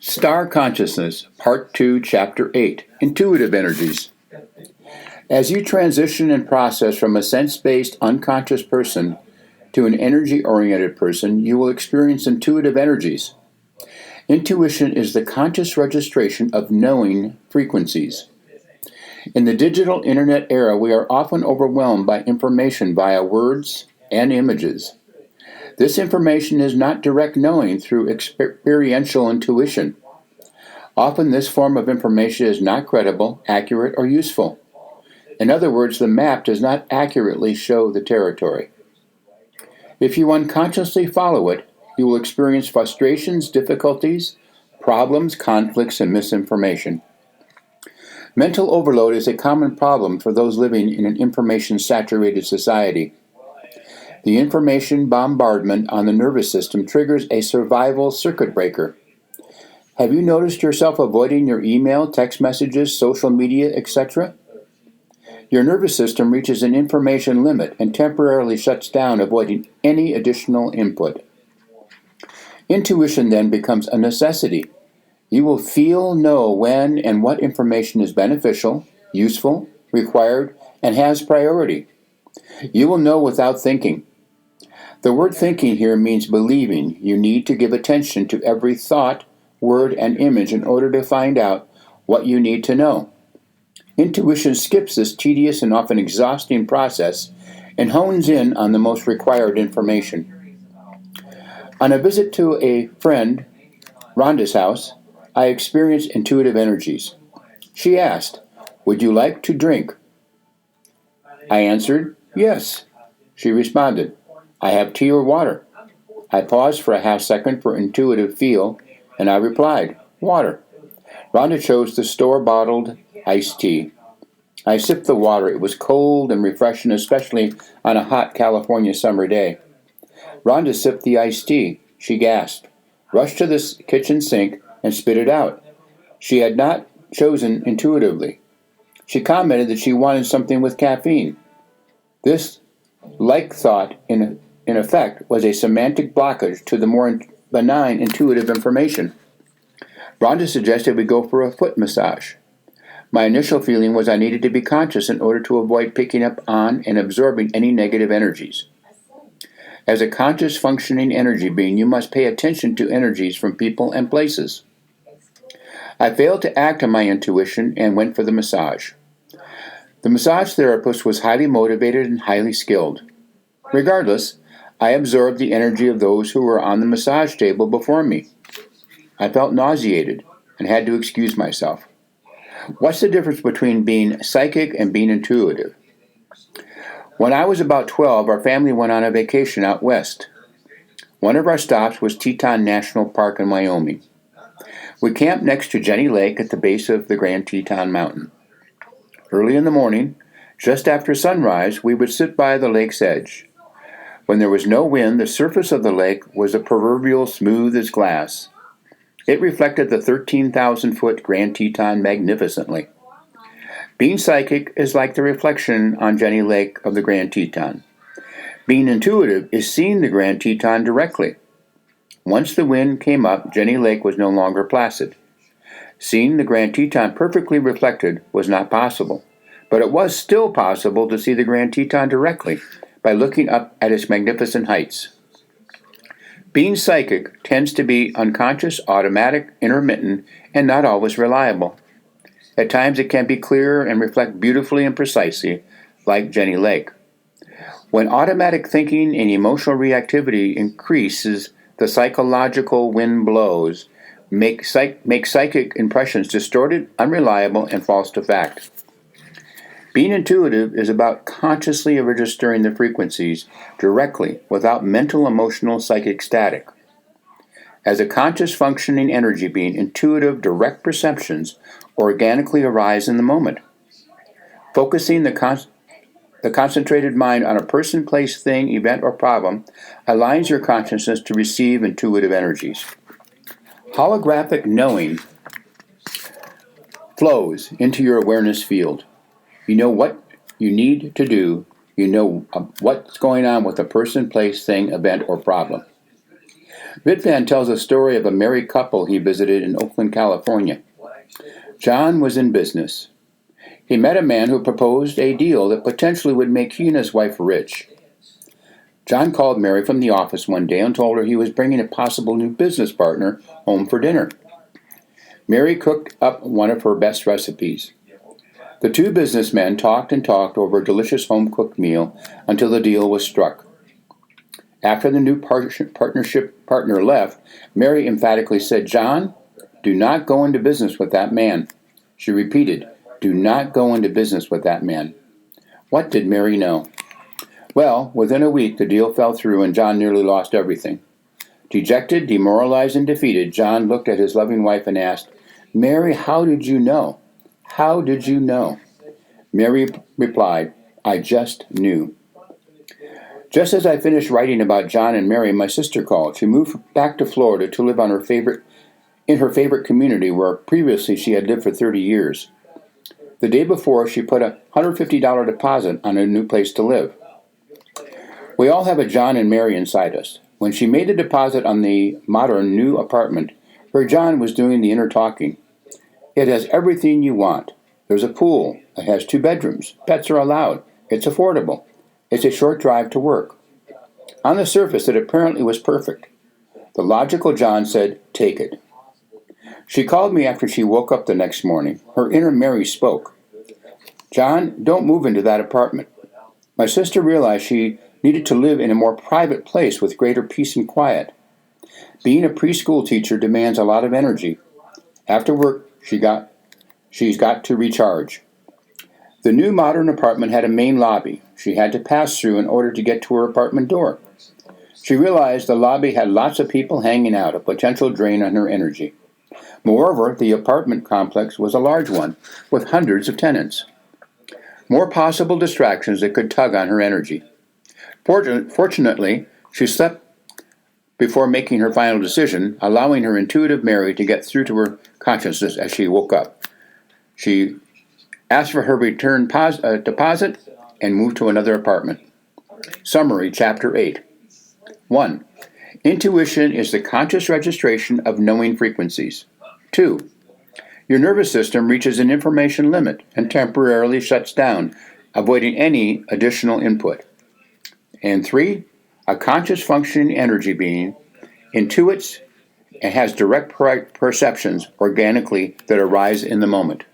Star Consciousness, Part 2, Chapter 8, Intuitive Energies. As you transition and process from a sense-based, unconscious person to an energy-oriented person, you will experience intuitive energies. Intuition is the conscious registration of knowing frequencies. In the digital internet era, we are often overwhelmed by information via words and images. This information is not direct knowing through experiential intuition. Often this form of information is not credible, accurate, or useful. In other words, the map does not accurately show the territory. If you unconsciously follow it, you will experience frustrations, difficulties, problems, conflicts, and misinformation. Mental overload is a common problem for those living in an information-saturated society. The information bombardment on the nervous system triggers a survival circuit breaker. Have you noticed yourself avoiding your email, text messages, social media, etc.? Your nervous system reaches an information limit and temporarily shuts down, avoiding any additional input. Intuition then becomes a necessity. You will know when and what information is beneficial, useful, required, and has priority. You will know without thinking. The word thinking here means believing. You need to give attention to every thought, word, and image in order to find out what you need to know. Intuition skips this tedious and often exhausting process and hones in on the most required information. On a visit to a friend, Rhonda's house, I experienced intuitive energies. She asked, "Would you like to drink?" I answered, "Yes." She responded, "I have tea or water." I paused for a half second for intuitive feel, and I replied, "Water." Rhonda chose the store-bottled iced tea. I sipped the water. It was cold and refreshing, especially on a hot California summer day. Rhonda sipped the iced tea. She gasped, rushed to the kitchen sink, and spit it out. She had not chosen intuitively. She commented that she wanted something with caffeine. This thought, in effect, was a semantic blockage to the more benign intuitive information. Rhonda suggested we go for a foot massage. My initial feeling was I needed to be conscious in order to avoid picking up on and absorbing any negative energies. As a conscious functioning energy being, you must pay attention to energies from people and places. I failed to act on my intuition and went for the massage. The massage therapist was highly motivated and highly skilled. Regardless, I absorbed the energy of those who were on the massage table before me. I felt nauseated and had to excuse myself. What's the difference between being psychic and being intuitive? When I was about 12, our family went on a vacation out west. One of our stops was Teton National Park in Wyoming. We camped next to Jenny Lake at the base of the Grand Teton Mountain. Early in the morning, just after sunrise, we would sit by the lake's edge. When there was no wind, the surface of the lake was a proverbial smooth as glass. It reflected the 13,000-foot Grand Teton magnificently. Being psychic is like the reflection on Jenny Lake of the Grand Teton. Being intuitive is seeing the Grand Teton directly. Once the wind came up, Jenny Lake was no longer placid. Seeing the Grand Teton perfectly reflected was not possible, but it was still possible to see the Grand Teton directly by looking up at its magnificent heights. Being psychic tends to be unconscious, automatic, intermittent, and not always reliable. At times it can be clear and reflect beautifully and precisely, like Jenny Lake. When automatic thinking and emotional reactivity increases, the psychological wind blows, make psychic impressions distorted, unreliable, and false to fact. Being intuitive is about consciously registering the frequencies directly without mental, emotional, psychic static. As a conscious functioning energy being, intuitive, direct perceptions organically arise in the moment. Focusing the concentrated mind on a person, place, thing, event, or problem aligns your consciousness to receive intuitive energies. Holographic knowing flows into your awareness field. You know what you need to do. You know what's going on with a person, place, thing, event, or problem. Vidvan tells a story of a married couple he visited in Oakland, California. John was in business. He met a man who proposed a deal that potentially would make he and his wife rich. John called Mary from the office one day and told her he was bringing a possible new business partner home for dinner. Mary cooked up one of her best recipes. The two businessmen talked and talked over a delicious home-cooked meal until the deal was struck. After the new partnership partner left, Mary emphatically said, "John, do not go into business with that man." She repeated, "Do not go into business with that man." What did Mary know? Well, within a week the deal fell through and John nearly lost everything. Dejected, demoralized, and defeated, John looked at his loving wife and asked, "Mary, how did you know? How did you know?" Mary replied, "I just knew." Just as I finished writing about John and Mary, my sister called. She moved back to Florida to live in her favorite community where previously she had lived for 30 years. The day before, she put a $150 deposit on a new place to live. We all have a John and Mary inside us. When she made the deposit on the modern new apartment, her John was doing the inner talking. It has everything you want. There's a pool. It has 2 bedrooms. Pets are allowed. It's affordable. It's a short drive to work. On the surface, it apparently was perfect. The logical John said, "Take it." She called me after she woke up the next morning. Her inner Mary spoke. "John, don't move into that apartment." My sister realized she needed to live in a more private place with greater peace and quiet. Being a preschool teacher demands a lot of energy. After work, she's got to recharge. The new modern apartment had a main lobby she had to pass through in order to get to her apartment door. She realized the lobby had lots of people hanging out, a potential drain on her energy. Moreover, the apartment complex was a large one, with hundreds of tenants. More possible distractions that could tug on her energy. Fortunately, she slept before making her final decision, allowing her intuitive Mary to get through to her consciousness as she woke up. She asked for her return deposit and moved to another apartment. Summary, Chapter 8. 1. Intuition is the conscious registration of knowing frequencies. 2. Your nervous system reaches an information limit and temporarily shuts down, avoiding any additional input. And 3. A conscious functioning energy being intuits and has direct perceptions organically that arise in the moment.